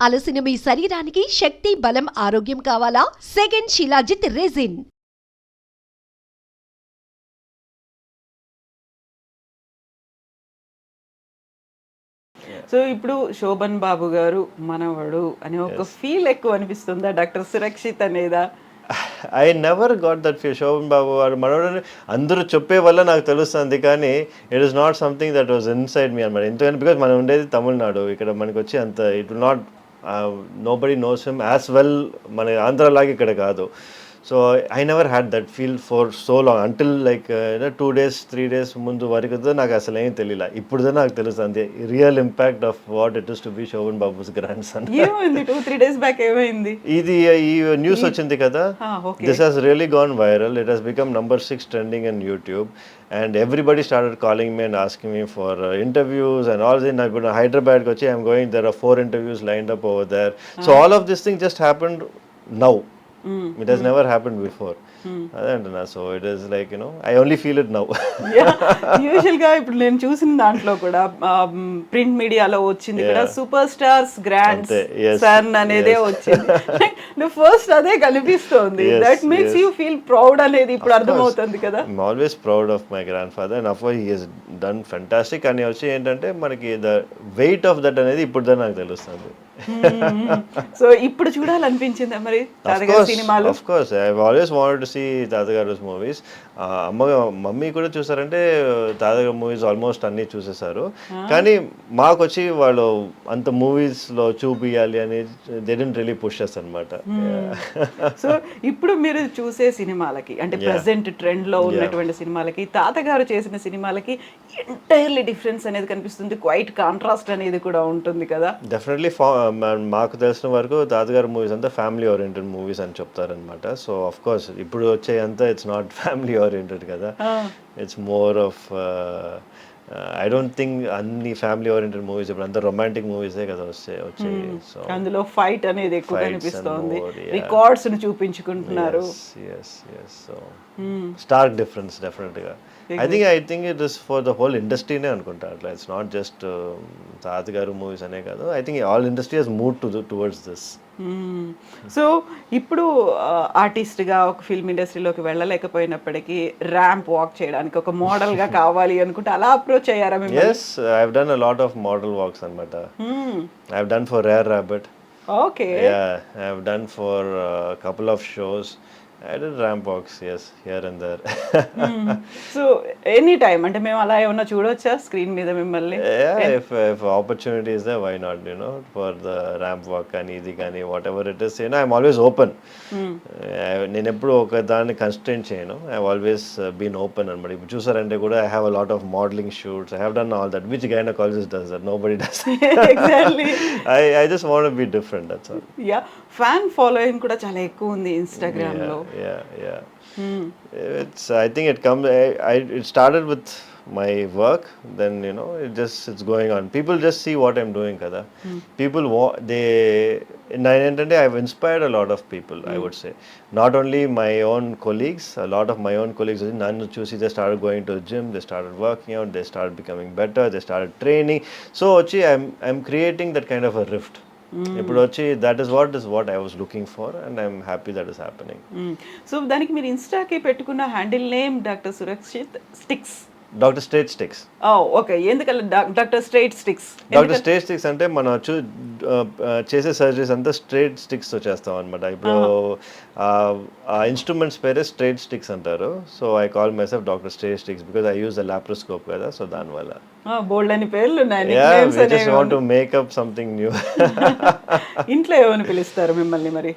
అలసిన మీ శరీరానికి శక్తి, బలం, ఆరోగ్యం కావాలా? Second shilajit resin. సో ఇప్పుడు శోభన్ బాబు గారు మనవడు అనే ఒక ఫీల్ ఎక్కువ అనిపిస్తుందా డాక్టర్ సురక్షిత్ అనేదా? I never got that feel. Sobhan Babu వారు మనోడని అందరూ చెప్పే వల్ల నాకు తెలుస్తుంది, కానీ it is not something that was inside me అనమాట. ఎందుకంటే బికాజ్ మనం ఉండేది తమిళనాడు, ఇక్కడ మనకి వచ్చి అంత it will not nobody knows him as well. మన ఆంధ్రలాగా ఇక్కడ కాదు. So I never had that feel for so long until like 2 days 3 days ముందు వరకు నాకు అసలు ఏం తెలియలే. ఇప్పుడు నాకు తెలుస్తుంది real impact of what it is to be Shobhan Babu's grandson. ఏమైంది 2-3 days బ్యాక్ ఏమైంది? ఈ న్యూస్ వచ్చింది కదా, this has really gone viral. It has become number 6 trending in YouTube and everybody started calling me and asking me for interviews and all this. Now Hyderabad kochi I am going, there are 4 interviews lined up over there. So all of this thing just happened now. It has never happened before. అదేంటన్నా. So it is like I only feel it now. Usual గా ఇప్పుడు నేను చూసిన దాంట్లో కూడా print మీడియాలో వచ్చింది కూడా సూపర్ స్టార్స్ గ్రాండ్ సన్ అనేదే వచ్చింది. ఫస్ట్ అదే కనిపిస్తోంది. That makes you feel proud అనేది ఇప్పుడు అర్థమవుతుంది కదా. I'm always proud of my grand father and of he has done fantastic. అని వచ్చి ఏంటంటే మనకి ద వెయిట్ ఆఫ్ దట్ అనేది ఇప్పుడు నాకు తెలుస్తుంది. సో ఇప్పుడు చూడాలనిపించిందా మరి తాతగారి సినిమాలు? Of course I have always wanted to see తాతగారు మూవీస్. మమ్మీ కూడా చూసారంటే తాతగారు మూవీస్ ఆల్మోస్ట్ అన్నీ చూసేసారు, కానీ మాకు వచ్చి వాళ్ళు అంత మూవీస్లో చూపియాలి అని they didn't really push us అనమాట. సో ఇప్పుడు మీరు చూసే సినిమాలకి అంటే ప్రెసెంట్ ట్రెండ్ లో ఉన్నటువంటి సినిమాలకి తాతగారు చేసిన సినిమాలకి ఎంటైర్లీ డిఫరెన్స్ అనేది కనిపిస్తుంది. క్వైట్ కాంట్రాస్ట్ అనేది కూడా ఉంటుంది కదా. డెఫినెట్లీ మాకు తెలిసిన వరకు తాతగారు మూవీస్ అంతా ఫ్యామిలీ ఓరియంటెడ్ మూవీస్ అని చెప్తారనమాట. సో ఆఫ్ కోర్స్ ఇప్పుడు వచ్చే అంతా ఇట్స్ నాట్ ఫ్యామిలీ ఓరియంటెడ్ కదా, it's more of I don't think అన్ని ఫ్యామిలీ ఓరియంటెడ్ మూవీస్ ఇప్పుడు అంతా రొమాంటిక్ మూవీసే కదా వచ్చాయి. సో అందులో ఫైట్ అనేది ఎక్కువ కనిపిస్తుంది, రికార్డ్స్ ని చూపించుకుంటున్నారు. సో స్టార్క్ డిఫరెన్స్ డెఫినెట్ గా. I think it is for the whole ఇండస్ట్రీనే అనుకుంటా. అట్లా ఇట్స్ నాట్ జస్ట్ తాతగారు మూవీస్ అనే కాదు. I think all industry has move towards this. So ఇప్పుడు ఆర్టిస్ట్గా ఒక ఫిల్మ్ ఇండస్ట్రీలోకి వెళ్ళలేకపోయినప్పటికీ ర్యాంప్ వాక్ చేయడానికి ఒక మోడల్గా కావాలి అనుకుంటే అలా అప్రోచ్ అయ్యారా మేము? Yes, I have done a lot of model walks అనమాట. I have done for Rare Rabbit. Okay. Yeah, I have done for a couple of shows. I did ramp walks, yes, here and there. So any time అంటే మేము అలా ఏమన్నా చూడొచ్చా screen మీద మిమ్మల్ని? Yeah, if opportunity is there, why not, for the ramp walk and ఇది కానీ whatever it is, I'm always open. నేను ఎప్పుడు ఒక దాన్ని కన్స్ట్రెయిన్ చేయను. I have always been open అనమాట. ఇప్పుడు చూసారంటే కూడా I have a lot of modeling shoots. I have done all that. Which gynecologist does that? Nobody does that. Exactly. I just want to be different, that's all. Yeah, fan following కూడా చాలా ఎక్కువ ఉంది Instagram లో. Yeah. I think it comes. It started with my work. Then it's going on. People just see what I'm doing, kada. People I've inspired a lot of people. I would say not only my own colleagues. A lot of my own colleagues, nannu chusi, they started going to the gym. They started working out. They started becoming better. They started training. So I'm creating that kind of a rift. ఇప్పుడు వచ్చి that is what I was looking for and I'm happy that is happening. So దానికి మీరు ఇన్స్టాకి పెట్టుకున్న handle name doctor Surakshit sticks. Doctor straight sticks. Okay, ఎందుకలా doctor straight sticks? Doctor straight sticks అంటే మనం చేసే సర్జరీస్ అంతా స్ట్రైట్ స్టిక్స్ తో చేస్తాం అనమాట. ఇప్పుడు ఆ ఇన్స్ట్రుమెంట్స్ పేరే స్ట్రైట్ స్టిక్స్ అంటారు. So I call my self doctor straight sticks because I use the laparoscope కదా. సో దానివల్ల బోల్డ్ అని పేర్లు ఉన్నాయి. Just want to make up something new. ఇంట్లో ఏమని పిలుస్తారు మిమ్మల్ని మరి?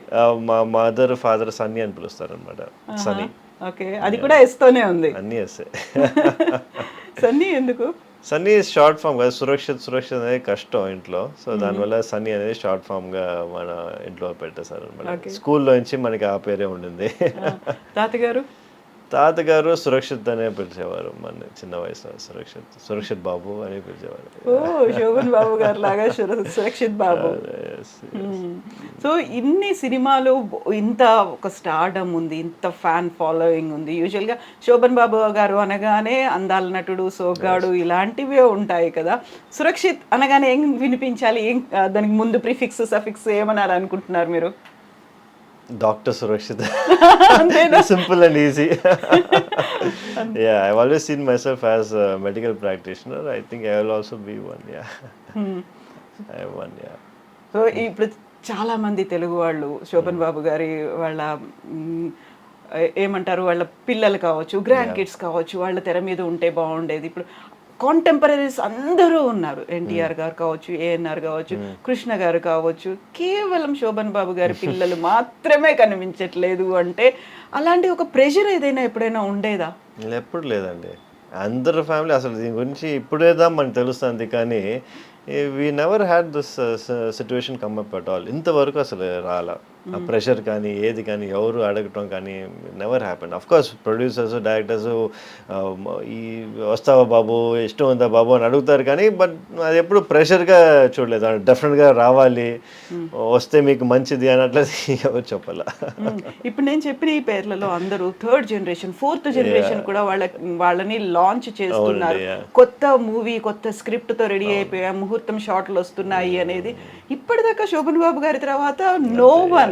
మా మదర్ ఫాదర్ సన్నీ అని పిలుస్తారు అనమాట. సన్నీ. ఓకే, అది కూడా ఎస్తోనే ఉంది. అన్నీ ఎస్సే. సన్నీ ఎందుకు? సన్నీ షార్ట్ ఫామ్ కదా. సురక్షిత్ అనేది కష్టం ఇంట్లో. సో దానివల్ల సన్నీ అనేది షార్ట్ ఫామ్ గా మన ఇంట్లో పెట్టేశారు అనమాట. స్కూల్లో నుంచి మనకి ఆ పేరే ఉండింది. తాతగారు? తాతగారు సురక్షిత్ అనే పిలిచేవారు మన చిన్న వయసులో, సురక్షిత్ బాబు అని పిలిచేవారు. ఓ శోభన్ బాబు గారు లాగా సురక్షిత్ బాబు. సో ఇన్ని సినిమాలు, ఇంత ఒక స్టార్డమ్ ఉంది, ఇంత ఫ్యాన్ ఫాలోయింగ్ ఉంది. యూజువల్గా శోభన్ బాబు గారు అనగానే అందాల నటుడు, సోగ్గాడు ఇలాంటివే ఉంటాయి కదా. సురక్షిత్ అనగానే ఏం వినిపించాలి, ఏం దానికి ముందు ప్రిఫిక్స్ సఫిక్స్ ఏమనాలి అనుకుంటున్నారు మీరు? Doctor Surakshit. Simple and easy. Yeah, I've always seen myself as a medical practitioner. I think I will also be one. Yeah. I have one. Yeah. So ఇప్పుడు చాలా మంది తెలుగు వాళ్ళు శోభన్ బాబు గారి వాళ్ళ ఏమంటారు, వాళ్ళ పిల్లలు కావచ్చు, గ్రాండ్ కిడ్స్ కావచ్చు, వాళ్ళ తెర మీద ఉంటే బాగుండేది. ఇప్పుడు కాంటెంపరీస్ అందరూ ఉన్నారు. ఎన్టీఆర్ గారు కావచ్చు, ఏఎన్ఆర్ కావచ్చు, కృష్ణ గారు కావచ్చు. కేవలం శోభన్ బాబు గారి పిల్లలు మాత్రమే కనిపించట్లేదు అంటే అలాంటి ఒక ప్రెషర్ ఏదైనా ఎప్పుడైనా ఉండేదా? ఎప్పుడు లేదండి. అందరు ఫ్యామిలీ అసలు దీని గురించి ఇప్పుడేదా మనకు తెలుస్తుంది, కానీ we never had this situation come up at all. ఇంతవరకు అసలు రాలా ఆ ప్రెషర్ కానీ ఏది కానీ ఎవరు అడగటం కానీ never happen. Of course producers, directors ఈ వస్తావా బాబు, ఇష్టం ఉందా బాబు అని అడుగుతారు, కానీ బట్ అది ఎప్పుడు ప్రెషర్గా చూడలేదు. డెఫినెట్గా రావాలి, వస్తే మీకు మంచిది అని అట్లా ఎవరు చెప్పాల. ఇప్పుడు నేను చెప్పిన ఈ పేర్లలో అందరూ థర్డ్ జనరేషన్, ఫోర్త్ జనరేషన్ కూడా వాళ్ళని లాంచ్ చేస్తున్నారు. కొత్త మూవీ, కొత్త స్క్రిప్ట్ తో రెడీ అయిపోయా, ముహూర్తం షాట్లు వస్తున్నాయి అనేది. ఇప్పటిదాకా శోభన్ బాబు గారి తర్వాత నో వన్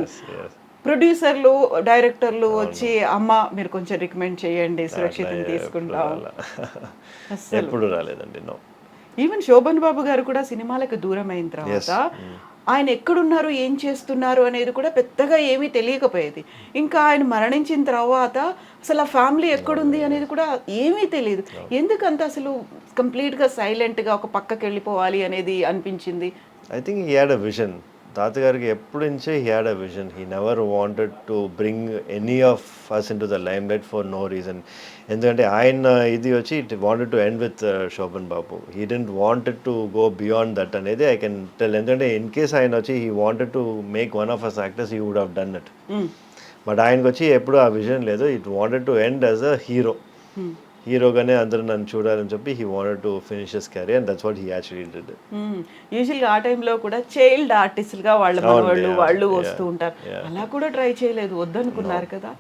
ప్రొడ్యూసర్లు, డైరెక్టర్లు వచ్చి అమ్మ మీరు కొంచెం రికమెండ్ చేయండి, సురక్షితం తీసుకుంటాం, ఎప్పుడు రాలేదండి. నో. ఈవెన్ శోభన్ బాబు గారు కూడా సినిమాలకు దూరం అయిన తర్వాత ఆయన ఎక్కడున్నారు, ఏం చేస్తున్నారు అనేది కూడా పెద్దగా ఏమీ తెలియకపోయేది. ఇంకా ఆయన మరణించిన తర్వాత అసలు ఆ ఫ్యామిలీ ఎక్కడుంది అనేది కూడా ఏమీ తెలియదు. ఎందుకంత అసలు కంప్లీట్గా సైలెంట్గా ఒక పక్కకి వెళ్ళిపోవాలి అనేది అనిపించింది? I think he had a vision. తాతగారికి ఎప్పటి నుంచే he had a vision. He never wanted to bring any of us into the limelight for no reason. ఎందుకంటే ఆయన ఇది వచ్చి it wanted to end with Shobhan Babu. He didn't wanted to go beyond that అనేది I can tell. ఎందుకంటే in case ఆయన వచ్చి he wanted to make one of us actors, he would have done it. But ఆయనకు వచ్చి ఎప్పుడు ఆ vision లేదు. It wanted to end as a hero. హీరోగానే అందరూ నన్ను చూడాలని చెప్పి he wanted to finish his career, and that's what he actually did. యూజువల్గా ఆ టైంలో కూడా చైల్డ్ ఆర్టిస్ట్గా వాళ్ళ మనవాళ్ళు వాళ్ళు వస్తూ ఉంటారు. అలా కూడా ట్రై చేయలేదు, వద్దనుకున్నారు కదా.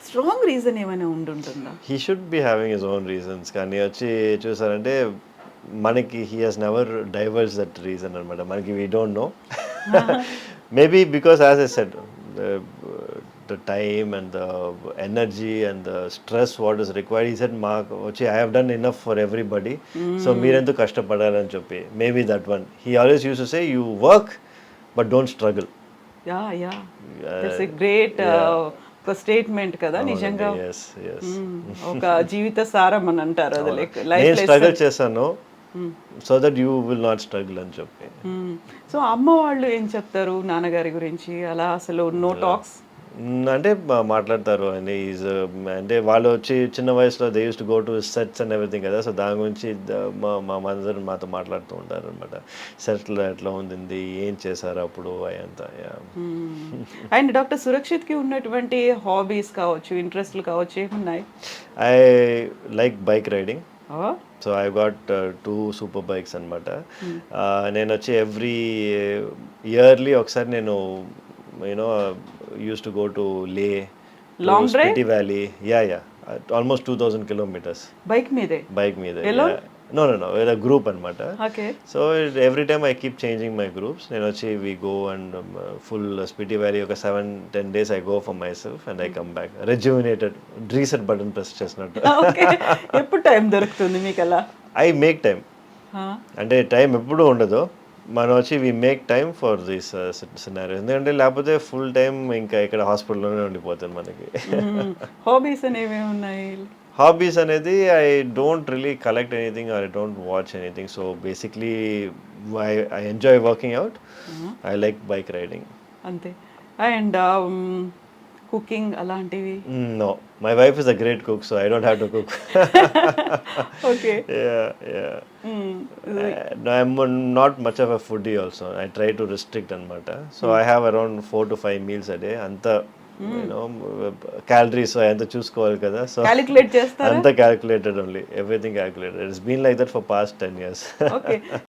స్ట్రాంగ్ రీజన్ ఏమైనా ఉంటుందా? He should be having his own reasons, కానీ వచ్చి చూసారంటే మనకి he has never divorce that reason అనమాట. మనకి we don't know. Maybe because as I said, the time and the energy and the stress what is required, he said I have done enough for everybody, so meerendu kashtapadalani cheppi. Maybe that one. He always used to say, you work but don't struggle. Yeah that's a great ఒక statement కదా నిజంగా. ఒక జీవిత సారం అని అంటారు. అది life struggle చేశాను so that you will not struggle అని చెప్పి. సో అమ్మ వాళ్ళు ఏం చెప్తారు నాన్నగారి గురించి? అలా అసలు నో టాక్స్ అంటే మాట్లాడతారు. అండ్ ఈజ్ అంటే వాళ్ళు వచ్చి చిన్న వయసులో they use to go to sets and everything కదా. సో దాని గురించి మా మదర్ మాతో మాట్లాడుతూ ఉంటారు అనమాట. సెట్లో ఎట్లా ఉంది, ఏం చేశారు అప్పుడు అయంతా. అండ్ డాక్టర్ సురక్షిత్కి ఉన్నటువంటి హాబీస్ కావచ్చు, ఇంట్రెస్ట్లు కావచ్చు, ఏమున్నాయి? I like bike riding. So I got 2 super bikes అనమాట. నేను వచ్చి ఎవ్రీ ఇయర్లీ ఒకసారి నేను used to go to Leh, long drive, Spiti Valley. Yeah, almost 2000 kilometers. Bike meede? Alone? No, with a group anamata. Okay. So every time I keep changing my groups. We go and full Spiti Valley oka 7-10 days I go for myself and I come back rejuvenated, reset button press chesnattu. Okay. Eppudu time doruktundi meeku ala? I make time. Ante time eppudu undadu. మనం వచ్చి we make time for this scenario. ఎందుకంటే లేకపోతే full time ఇంకా ఇక్కడ హాస్పిటల్లోనే ఉండిపోతుంది మనకి. Hobbies అనేవి ఉన్నాయి? హాబీస్ అనేది I don't really collect anything or I don't watch anything. So basically I enjoy working out. I like bike riding అంతే. అండ్ కుకింగ్ అలాంటివి? No, my wife is a great cook, so I don't have to cook. Okay. No, I'm not much of a foodie also. I try to restrict anamata. So I have around 4 to 5 meals a day. Anta you know calories అంతా చూసుకోవాలి కదా, so calculate చేస్తారా? అంతా calculated only, everything calculated. It's been like that for past 10 years. Okay.